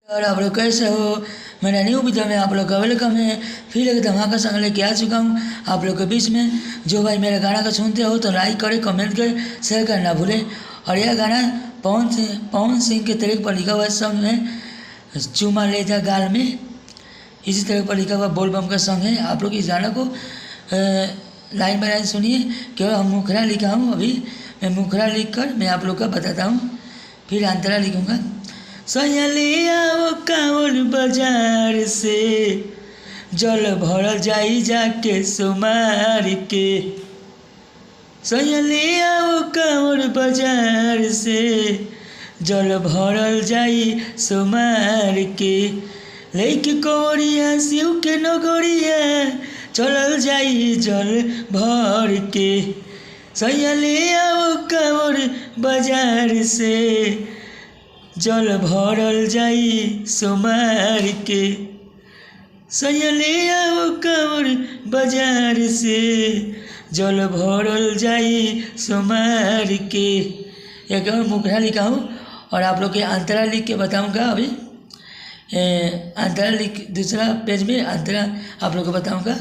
और आप लोग कैसे हो। मेरा न्यू वीडियो में आप लोग का वेलकम है। फिर एक धमाका संग लेके आ चुका हूँ आप लोग के बीच में। जो भाई मेरे गाना को सुनते हो तो लाइक करें, कमेंट करें, शेयर करना भूलें। और यह गाना पवन सिंह के तरीके पर लिखा हुआ सॉन्ग है चुमा ले जा गाल में। इसी तरह पर लिखा हुआ बोल बम का सॉन्ग है। आप लोग इस गाना को लाइन बाय लाइन सुनिए। केवल हम मुखरा लिखा हूँ, अभी मैं मुखरा लिख कर मैं आप लोग का बताता हूँ, फिर अंतरा लिखूँगा। सैया वो कांवल बाजार से जल भर जाई जाके सुमार के। सैया वो कांवल बाजार से जल भरल जाई सुमार के। लेके कोरिया शिव के नगरिया चलल जाई जल भर के। सैया वो कांवल बाजार से जल भरल जाई सोमार के। सैया वो कांवल बाजार से जल भरल जाई सोमार के। एक और मुखरा लिखा हूँ और आप लोग के अंतरा लिख के बताऊँगा। अभी अंतरा लिख दूसरा पेज में अंतरा आप लोग को बताऊँगा।